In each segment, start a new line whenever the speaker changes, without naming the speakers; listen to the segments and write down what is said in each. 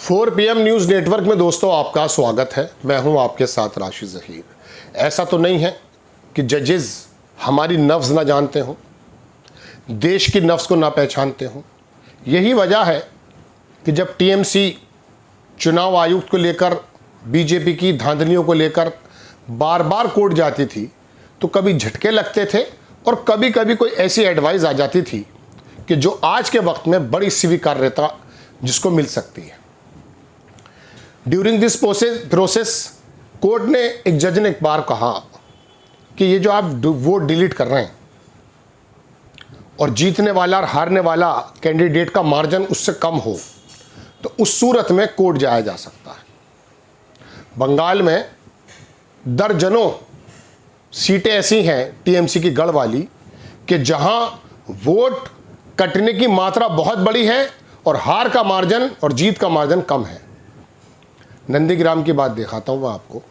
4 PM news network में दोस्तों आपका स्वागत है। मैं हूं आपके साथ राशिद ज़हीर। ऐसा तो नहीं है कि जजेस हमारी नफ्स ना जानते हों, देश की नफ्स को ना पहचानते हों। यही वजह है कि जब टीएमसी चुनाव आयुक्त को लेकर, बीजेपी की धांधलियों को लेकर बार बार कोर्ट जाती थी तो कभी झटके लगते थे और कभी कभी कोई ऐसी एडवाइस आ जाती थी कि जो आज के वक्त में बड़ी स्वीकार्यता जिसको मिल सकती है। ड्यूरिंग दिस प्रोसेस कोर्ट ने, एक जज ने एक बार कहा कि ये जो आप वोट डिलीट कर रहे हैं और जीतने वाला और हारने वाला कैंडिडेट का मार्जिन उससे कम हो तो उस सूरत में कोर्ट जाया जा सकता है। बंगाल में दर्जनों सीटें ऐसी हैं टीएमसी की गढ़ वाली कि जहां वोट कटने की मात्रा बहुत बड़ी है और हार का मार्जिन और जीत का मार्जिन कम है। नंदीग्राम की बात दिखाता हूं मैं आपको।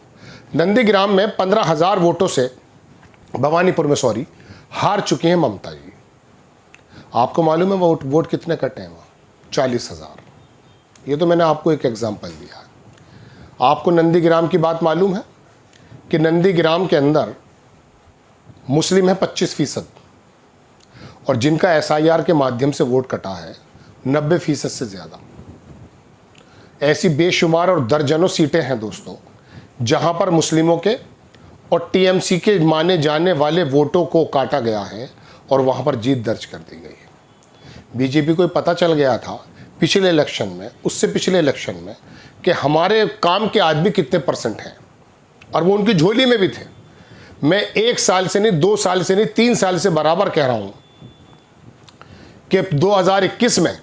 नंदीग्राम में 15,000 वोटों से, भवानीपुर में सॉरी, हार चुकी हैं ममता जी। आपको मालूम है वोट कितने कटे हैं वहाँ? 40,000। ये तो मैंने आपको एक एग्जाम्पल दिया है। आपको नंदीग्राम की बात मालूम है कि नंदीग्राम के अंदर मुस्लिम है 25% और जिनका एसआईआर के माध्यम से वोट कटा है 90% से ज़्यादा। ऐसी बेशुमार और दर्जनों सीटें हैं दोस्तों जहां पर मुस्लिमों के और टीएमसी के माने जाने वाले वोटों को काटा गया है और वहां पर जीत दर्ज कर दी गई है। बीजेपी को पता चल गया था पिछले इलेक्शन में, उससे पिछले इलेक्शन में, कि हमारे काम के आदमी कितने परसेंट हैं और वो उनकी झोली में भी थे। मैं 1 साल से नहीं, 2 साल से नहीं, 3 साल से बराबर कह रहा हूं कि 2021 में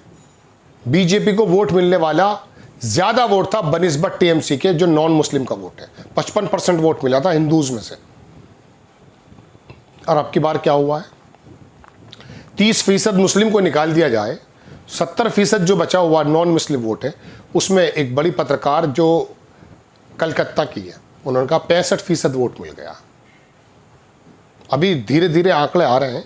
बीजेपी को वोट मिलने वाला ज्यादा वोट था बनिस्बत टीएमसी के जो नॉन मुस्लिम का वोट है। 55% वोट मिला था हिंदूज में से। और अब की बार क्या हुआ है? 30% मुस्लिम को निकाल दिया जाए, 70% जो बचा हुआ नॉन मुस्लिम वोट है उसमें एक बड़ी पत्रकार जो कलकत्ता की है, उन्होंने कहा 65% वोट मिल गया। अभी धीरे धीरे आंकड़े आ रहे हैं,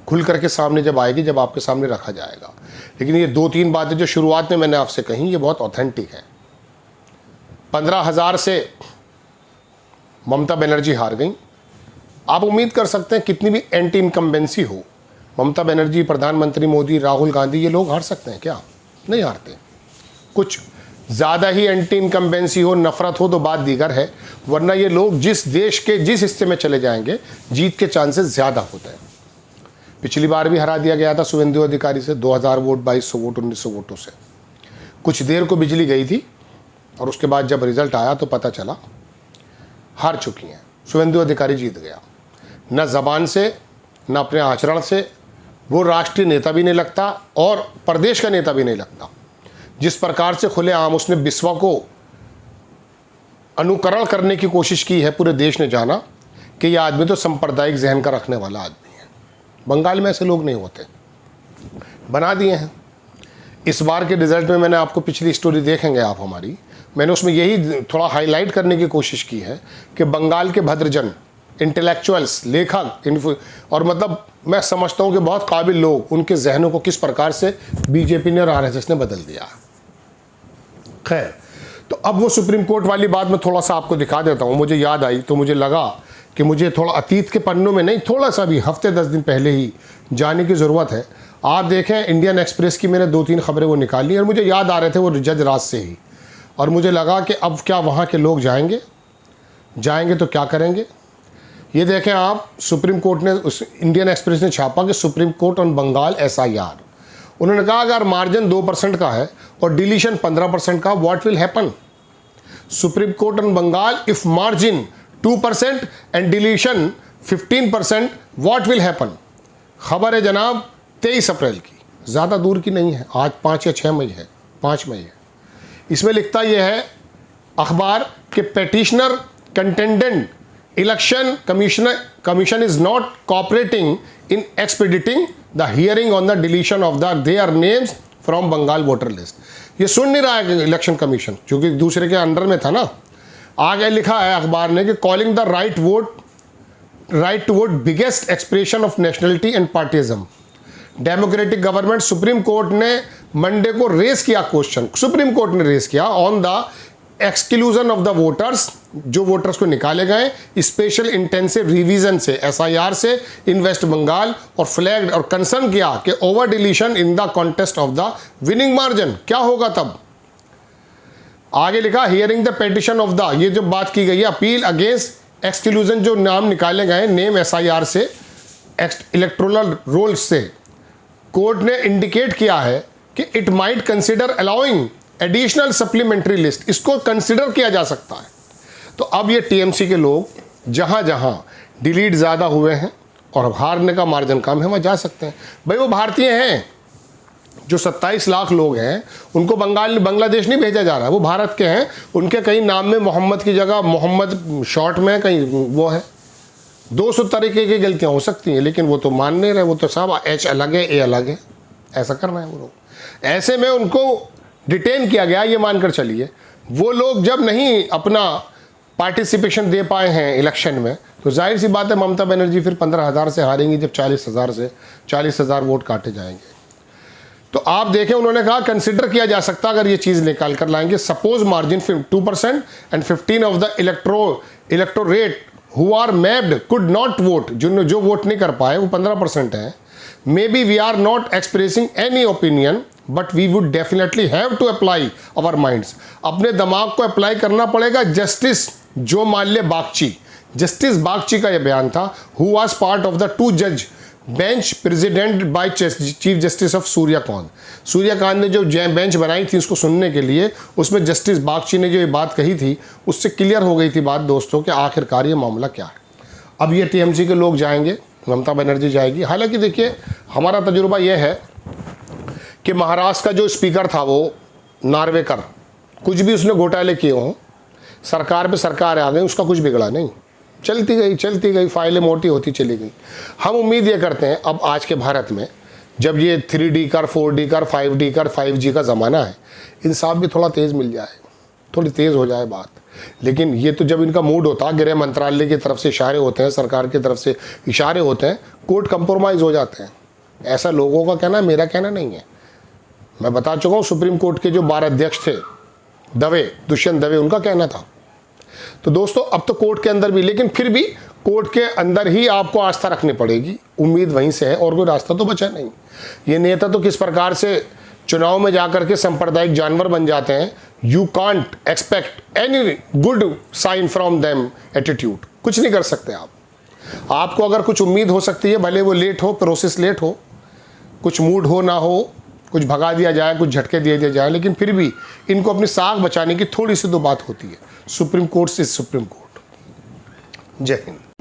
खुल करके सामने जब आएगी, जब आपके सामने रखा जाएगा। लेकिन ये 2-3 बातें जो शुरुआत में मैंने आपसे कही ये बहुत ऑथेंटिक है। 15,000 से ममता बनर्जी हार गई। आप उम्मीद कर सकते हैं कितनी भी एंटी इनकम्बेंसी हो, ममता बनर्जी, प्रधानमंत्री मोदी, राहुल गांधी, ये लोग हार सकते हैं क्या? नहीं हारते। कुछ ज़्यादा ही एंटी इनकम्बेंसी हो, नफरत हो तो बात दीगर है, वरना ये लोग जिस देश के जिस हिस्से में चले जाएंगे जीत के चांसेस ज़्यादा होते हैं। पिछली बार भी हरा दिया गया था शुवेंदु अधिकारी से 2000 वोट, 2200 वोट, 1900 वोटों से। कुछ देर को बिजली गई थी और उसके बाद जब रिजल्ट आया तो पता चला हार चुकी हैं। शुवेंदु अधिकारी जीत गया। न ज़बान से न अपने आचरण से वो राष्ट्रीय नेता भी नहीं लगता और प्रदेश का नेता भी नहीं लगता। जिस प्रकार से खुलेआम उसने बिस्वा को अनुकरण करने की कोशिश की है, पूरे देश ने जाना कि यह आदमी तो सांप्रदायिक जहन का रखने वाला आदमी है। बंगाल में ऐसे लोग नहीं होते, बना दिए हैं। इस बार के रिजल्ट में मैंने आपको, पिछली स्टोरी देखेंगे आप हमारी, मैंने उसमें यही थोड़ा हाईलाइट करने की कोशिश की है कि बंगाल के भद्रजन, इंटेलेक्चुअल्स, लेखक और मतलब मैं समझता हूँ कि बहुत काबिल लोग, उनके जहनों को किस प्रकार से बीजेपी ने और आरएसएस ने बदल दिया। खैर, तो अब वो सुप्रीम कोर्ट वाली बात मैं थोड़ा सा आपको दिखा देता हूँ। मुझे याद आई तो मुझे लगा कि मुझे थोड़ा अतीत के पन्नों में नहीं, थोड़ा सा भी हफ्ते 10 दिन पहले ही जाने की ज़रूरत है। आप देखें, इंडियन एक्सप्रेस की मैंने 2-3 खबरें वो निकाली और मुझे याद आ रहे थे वो जज राज से ही, और मुझे लगा कि अब क्या वहाँ के लोग जाएंगे तो क्या करेंगे। ये देखें आप, सुप्रीम कोर्ट ने, इंडियन एक्सप्रेस ने छापा कि Supreme Court on Bengal SIR. उन्होंने कहा अगर मार्जिन 2% का है और डिलीशन 15% का, what will happen? Supreme Court on Bengal, if margin 2% and deletion 15%, what will happen? खबर है जनाब 23 अप्रैल की, ज़्यादा दूर की नहीं है, आज 5 या 6 मई है, 5 मई है। इसमें लिखता यह है अखबार के petitioner contended Election Commission is not cooperating in expediting the hearing on the deletion of their names from Bengal voter list. ये सुन नहीं रहा है इलेक्शन कमीशन, क्योंकि दूसरे के अंडर में था ना। आगे लिखा है अखबार ने कि calling the right to vote biggest expression of nationality and patriotism. Democratic government, Supreme Court ने मंडे को रेस किया क्वेश्चन, सुप्रीम कोर्ट ने रेस किया on the exclusion of the voters, जो वोटर्स को निकाले गए स्पेशल इंटेंसिव रिवीजन से, एसआईआर से इन वेस्ट बंगाल, और फ्लैग्ड और कंसर्न किया कि over deletion in the contest of the winning margin, क्या होगा तब। आगे लिखा hearing the petition of the, ये जो बात की गई है अपील अगेंस्ट एक्सक्लूजन, जो नाम निकाले गए नेम एसआईआर से, इलेक्टोरल रोल्स से, कोर्ट ने इंडिकेट किया है कि it might consider allowing additional supplementary list, इसको कंसिडर किया जा सकता है। तो अब ये टीएमसी के लोग जहां जहां डिलीट ज़्यादा हुए हैं और हारने का मार्जिन कम है वहाँ जा सकते हैं। भाई वो भारतीय हैं, जो 27 लाख लोग हैं उनको बांग्लादेश नहीं भेजा जा रहा है, वो भारत के हैं, उनके कहीं नाम में मोहम्मद की जगह मोहम्मद शॉर्ट में कहीं वो है। 200 तरीके की गलतियाँ हो सकती हैं, लेकिन वो तो मान नहीं रहे, वो तो सब एच अलग है ए अलग है, ऐसा करना है वो लोग। ऐसे में उनको डिटेन किया गया, ये मानकर चलिए वो लोग जब नहीं अपना पार्टिसिपेशन दे पाए हैं इलेक्शन में, तो जाहिर सी बात है ममता बनर्जी फिर 15,000 से हारेंगी जब 40,000 से 40,000 वोट काटे जाएंगे। तो आप देखें उन्होंने कहा कंसिडर किया जा सकता अगर ये चीज़ निकाल कर लाएंगे, suppose margin 2% and 15 of the electorate who are mapped could not vote, जो वोट नहीं कर पाए वो 15% है। Maybe we are not expressing any opinion but we would definitely have to apply our minds, अपने दिमाग को अप्लाई करना पड़ेगा। जस्टिस जो माल्य बागची, जस्टिस बागची का यह बयान था, who was part of the 2 जज bench president by chief justice of Suryakant. Suryakant ने जो बेंच बनाई थी उसको सुनने के लिए, उसमें जस्टिस बागची ने जो ये बात कही थी उससे क्लियर हो गई थी बात दोस्तों कि आखिरकार ये मामला क्या है। अब ये टीएमसी के लोग जाएंगे, ममता बनर्जी जाएगी। हालांकि देखिए हमारा तजुर्बा यह है कि महाराष्ट्र का जो स्पीकर था वो नार्वेकर, कुछ भी उसने घोटाले किए हों, सरकार पे सरकार आ गई, उसका कुछ बिगड़ा नहीं, चलती गई फाइलें मोटी होती चली गई। हम उम्मीद ये करते हैं अब आज के भारत में जब ये 3D का 4D का 5D का 5G का ज़माना है, इंसाफ भी थोड़ा तेज़ मिल जाए, थोड़ी तेज़ हो जाए बात। लेकिन ये तो जब इनका मूड होता है, गृह मंत्रालय की तरफ से इशारे होते हैं, सरकार की तरफ से इशारे होते हैं, कोर्ट कंप्रोमाइज़ हो जाते हैं। ऐसा लोगों का कहना, मेरा कहना नहीं है। मैं बता चुका हूँ सुप्रीम कोर्ट के जो 12 अध्यक्ष थे दुष्यंत दवे, उनका कहना था। तो दोस्तों अब तो कोर्ट के अंदर भी, लेकिन फिर भी कोर्ट के अंदर ही आपको आस्था रखनी पड़ेगी, उम्मीद वहीं से है और कोई रास्ता तो बचा नहीं। ये नेता तो किस प्रकार से चुनाव में जाकर के सांप्रदायिक जानवर बन जाते हैं, you can't expect any good sign from them attitude, कुछ नहीं कर सकते आप। आपको अगर कुछ उम्मीद हो सकती है, भले वो लेट हो, प्रोसेस लेट हो, कुछ मूड हो ना हो, कुछ भगा दिया जाए, कुछ झटके दे दिया जाए, लेकिन फिर भी इनको अपनी साख बचाने की थोड़ी सी तो बात होती है। सुप्रीम कोर्ट से सुप्रीम कोर्ट। जय हिंद।